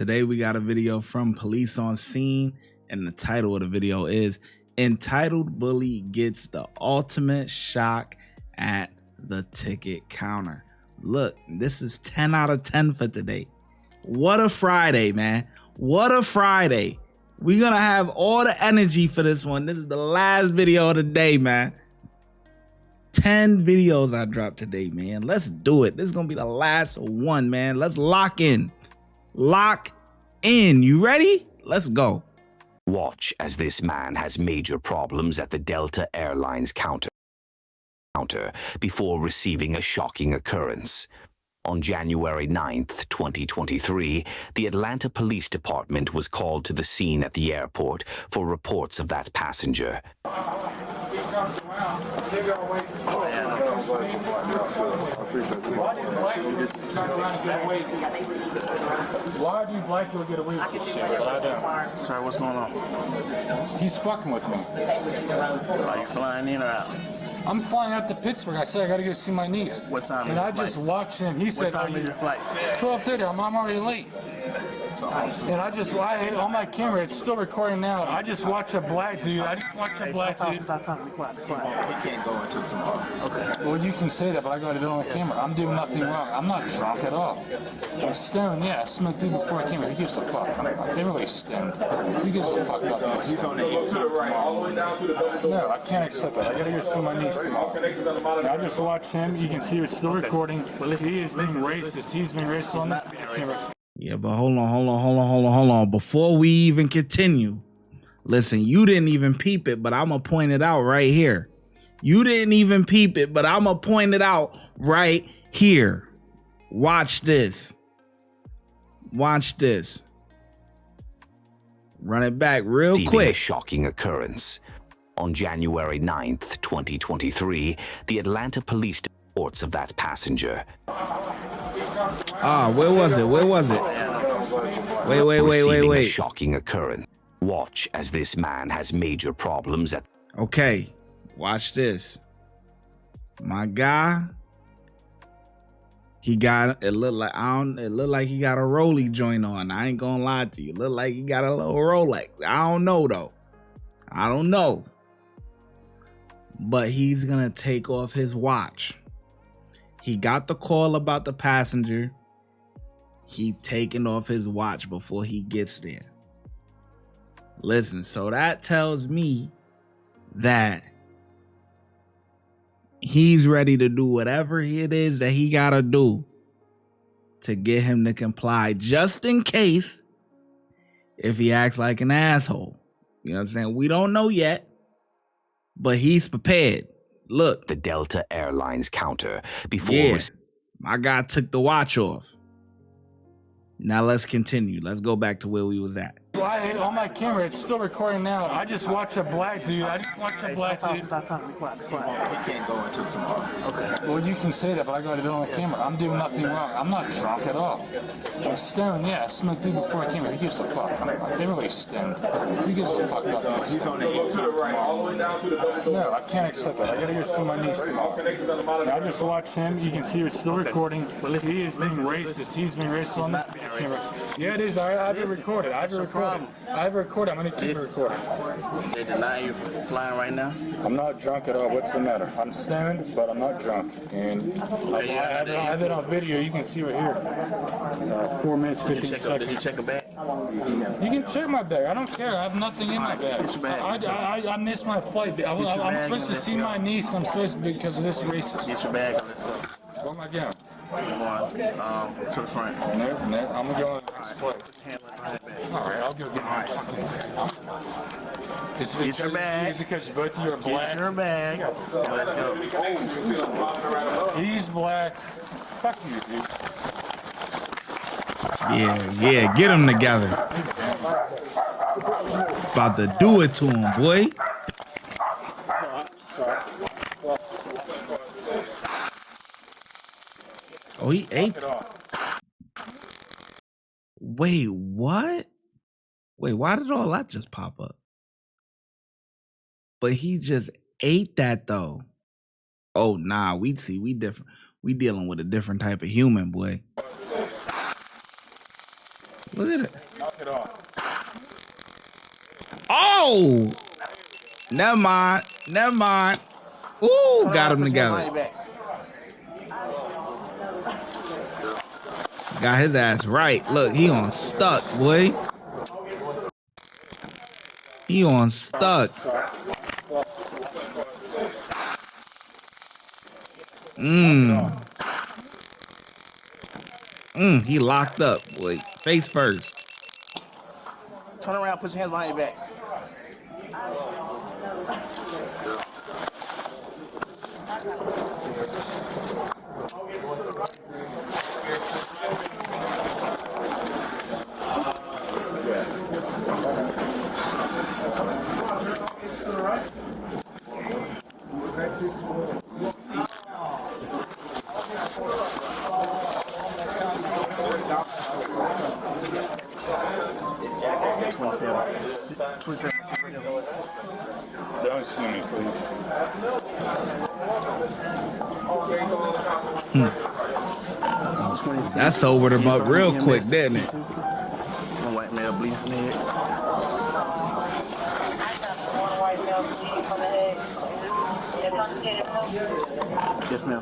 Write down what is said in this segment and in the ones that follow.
Today we got a video from Police on Scene, and the title of the video is Entitled Bully Gets the Ultimate Shock at the Ticket Counter. Look, this is 10 out of 10 for today. What a Friday, man. What a Friday. We're gonna have all the energy for this one. This is the last video of the day, man. 10 videos I dropped today, man. Let's do it. This is gonna be the last one, man. Let's lock in. Lock in. You ready? Let's go. Watch as this man has major problems at the Delta Airlines counter before receiving a shocking occurrence. On January 9th, 2023, the Atlanta Police Department was called to the scene at the airport for reports of that passenger. Why do you black people get away with this shit, but I don't? Sorry, what's going on? He's fucking with me. Are you flying in or out? I'm flying out to Pittsburgh. I said I gotta go see my niece. What time and is your I just flight? watched him. He said, What time is your flight? 12:30. I'm already late. And I hate on my camera. It's still recording now. I just watched a black dude. Stop talking. Be quiet. He can't go until tomorrow. Okay. Well, you can say that, but I got it on camera. I'm doing nothing wrong. I'm not drunk at all. I'm stoned, yeah. I smoked weed before I came here. Who gives a fuck? Everybody's stoned. Who gives a fuck about that? He's on the east. No, I can't accept that. I gotta go see my niece tomorrow. I just watched him. You can see it's still recording. He is being racist. He's being racist on the camera. Yeah, but hold on. Before we even continue, listen, you didn't even peep it, but I'm going to point it out right here. You didn't even peep it, but I'm going to point it out right here. Watch this. Watch this. Run it back real quick. A shocking occurrence. On January 9th, 2023, the Atlanta Police reports of that passenger. Where was it? Wait. A shocking occurrence. Watch as this man has major problems at... Okay, watch this. My guy, he got, it looked like he got a Rolly joint on. I ain't gonna lie to you. It looked like he got a little Rolex. I don't know though. I don't know. But he's gonna take off his watch. He got the call about the passenger. He taking off his watch before he gets there. Listen, so that tells me that he's ready to do whatever it is that he gotta do to get him to comply, just in case if he acts like an asshole. You know what I'm saying? We don't know yet, but he's prepared. Look, the Delta Airlines counter before... Yeah, my guy took the watch off. Now let's continue. Let's go back to where we was at. On my camera, it's still recording now. I just watched a black dude. Stop talking. Be quiet. He can't go until tomorrow. Okay. Well, you can say that, but I got it on camera. I'm doing nothing wrong. I'm not drunk at all. I'm stoned, yeah. I smoked weed before I came here. Who gives a fuck? Everybody's stoned. Who gives a fuck about that? He's on the east. No, I can't accept that. I gotta go see my niece tomorrow. I just watched him. You can see it's still recording. He is being racist. He's being racist on the camera. Yeah, it is. I have it recorded. I have it recorded. I'm gonna keep it recording. They deny you flying right now? I'm not drunk at all. What's the matter? I'm stoned, but I'm not drunk. And I have it on video. You can see right here. 4 minutes, 15 seconds. Did you check a bag? You can check my bag. I don't care. I have nothing in my bag. I missed my flight. I'm supposed to see my niece. I'm supposed to because of this racist. Get your bag and let's go. Where am I going? Come on, to the front. No, I'm going to go on the flight. All right, I'll go get my Get your bag. Is it because both of you are black? Get your bag. Let's go. He's black. Fuck you, dude. Yeah, get them together. About to do it to him, boy. Oh, he ate. Wait, what? Wait, why did all that just pop up? But he just ate that though. Oh, nah, we different. We dealing with a different type of human, boy. Look at it. Knock it off. Oh! Never mind. Never mind. Ooh, got him together. Got his ass right. Look, he on stuck, boy. He on stuck. He locked up, boy. Face first. Turn around, put your hands behind your back. Don't see me, please. That sobered him up real quick, didn't it? White male bleeding from the head. Yes, ma'am.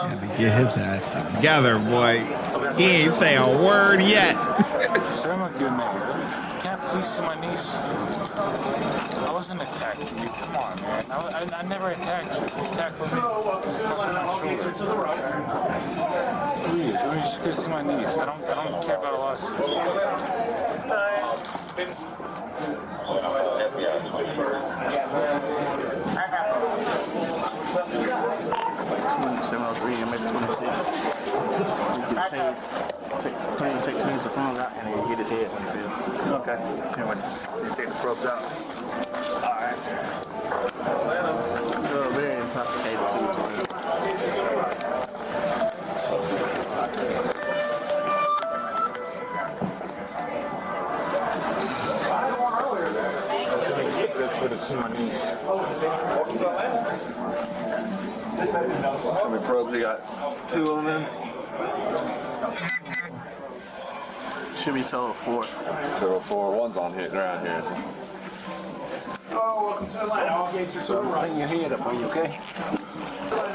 Had to get his ass together, boy. He ain't say a word yet. I'm a good man. Can't please see my niece. I wasn't attacking you. Come on, man. I never attacked you. You attacked me. Please, let me just go see my niece. I don't care about a lawsuit. 703 and maybe 26. You get tased. Take two of the prongs out and then hit his head when he fell. Okay. You take the probes out. Alright. You're very intoxicated too. That's what it's in my niece. How many probes you got? 2 of them? Should be total 4. Total 4. One's on here, around here. Oh, welcome to the line. All gates are to the right. Bring your head up, are you okay?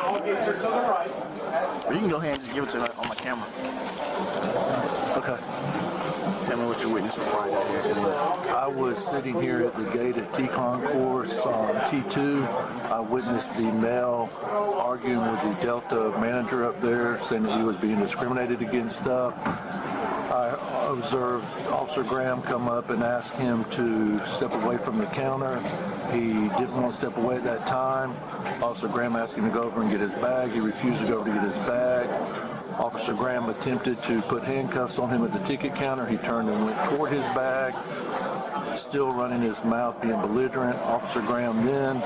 All gates are to the right. Well, you can go ahead and just give it to me on my camera. Okay. Tell me what you witnessed before I got here. I was sitting here at the gate at T-Concourse on T2. I witnessed the male arguing with the Delta manager up there, saying that he was being discriminated against stuff. I observed Officer Graham come up and ask him to step away from the counter. He didn't want to step away at that time. Officer Graham asked him to go over and get his bag. He refused to go over to get his bag. Officer Graham attempted to put handcuffs on him at the ticket counter. He turned and went toward his bag, still running his mouth, being belligerent. Officer Graham then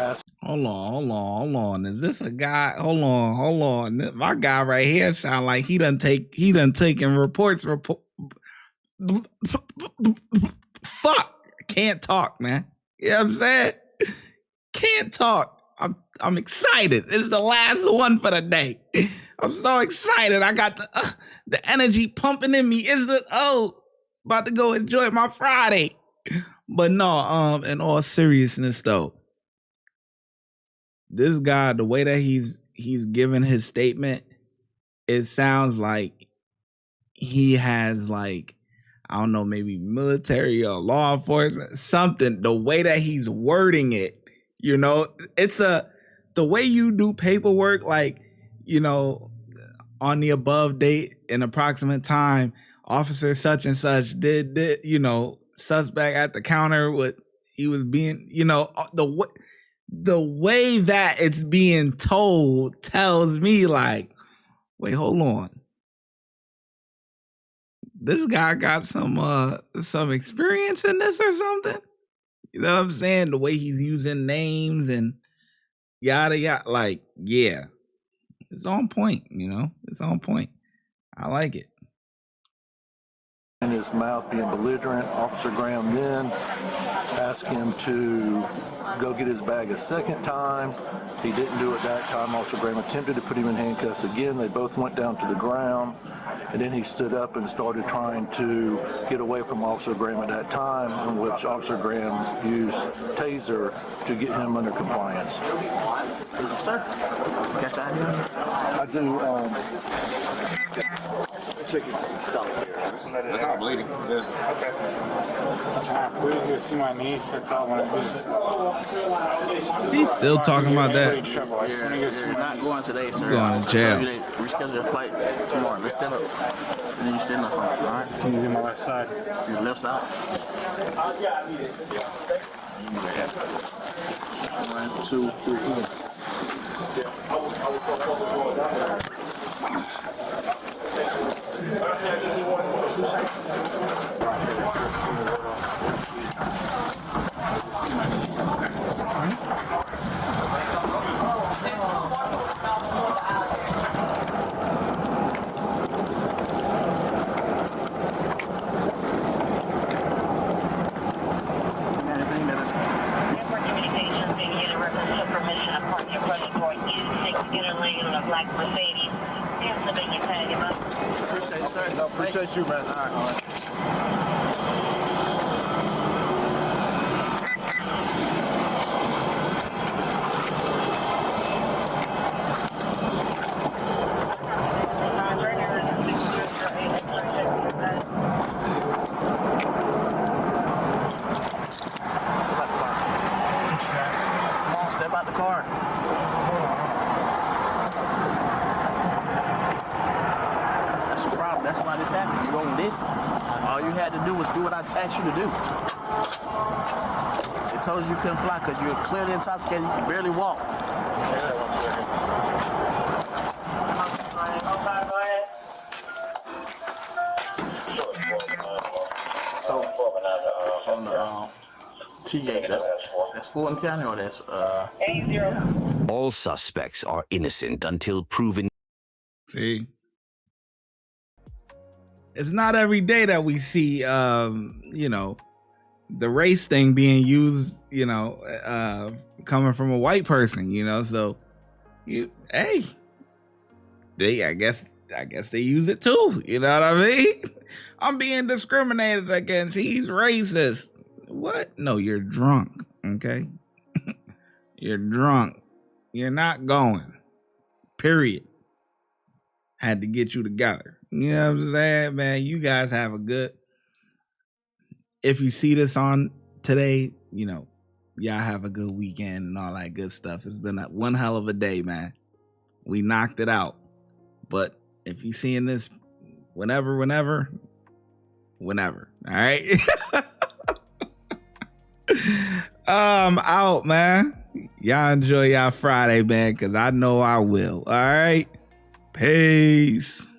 asked... Hold on. Is this a guy? Hold on. My guy right here sound like he done taken reports. Fuck. Can't talk, man. You know what I'm saying? Can't talk. I'm excited. This is the last one for the day. I'm so excited. I got the energy pumping in me. About to go enjoy my Friday. But no, in all seriousness though, this guy, the way that he's given his statement, it sounds like he has like, I don't know, maybe military or law enforcement, something. The way that he's wording it, you know, the way you do paperwork, like, you know, on the above date and approximate time, officer such and such did you know, suspect at the counter, what he was being, you know, the way that it's being told tells me like, wait, hold on. this guy got some experience in this or something. You know what I'm saying? The way he's using names and yada yada. Like, yeah, it's on point. You know, it's on point. I like it. In his mouth, being belligerent. Officer Graham then asked him to go get his bag a second time. He didn't do it that time. Officer Graham attempted to put him in handcuffs again. They both went down to the ground, and then he stood up and started trying to get away from Officer Graham at that time, in which Officer Graham used Taser to get him under compliance. Sir, got your ID on you? I do. Check his stomach here. It's not bleeding. Okay. Please just see my niece. That's all I want to do. He's still talking about that. You're not going today, sir. Going to jail. Reschedule your flight tomorrow. Let's stand up. And then you stand up. All right? Can you do my left side? Your left side. 1, 2, 3. Appreciate you, man. All right. Come on, step out the car. That's the problem. That's why this happened. You won't listen. All you had to do was do what I asked you to do. It told you couldn't fly because you were clearly intoxicated. You could barely walk. So, on the T-gate, that's Fulton County or that's, All suspects are innocent until proven. See, it's not every day that we see, you know, the race thing being used, you know, coming from a white person, you know. So, I guess they use it too. You know what I mean? I'm being discriminated against. He's racist. What? No, you're drunk. Okay, you're drunk. You're not going. Period. Had to get you together. You know what I'm saying, man? You guys have a good. If you see this on today, you know, y'all have a good weekend and all that good stuff. It's been one hell of a day, man. We knocked it out. But if you seeing this whenever, all right? I'm out, man. Y'all enjoy y'all Friday, man, because I know I will. All right? Peace.